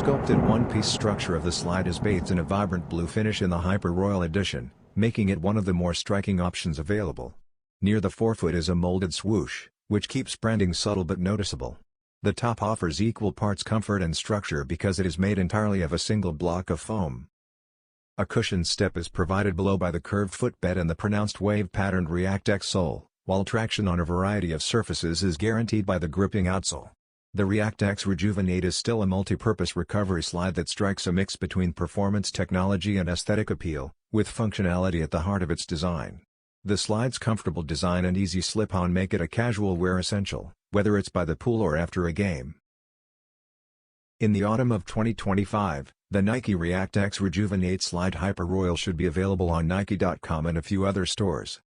sculpted one-piece structure of the slide is bathed in a vibrant blue finish in the Hyper Royal Edition, making it one of the more striking options available. Near the forefoot is a molded swoosh, which keeps branding subtle but noticeable. The top offers equal parts comfort and structure because it is made entirely of a single block of foam. A cushioned step is provided below by the curved footbed and the pronounced wave-patterned ReactX sole, while traction on a variety of surfaces is guaranteed by the gripping outsole. The React X Rejuven8 is still a multi-purpose recovery slide that strikes a mix between performance technology and aesthetic appeal, with functionality at the heart of its design. The slide's comfortable design and easy slip-on make it a casual wear essential, whether it's by the pool or after a game. In the autumn of 2025, the Nike React X Rejuven8 Slide Hyper Royal should be available on Nike.com and a few other stores.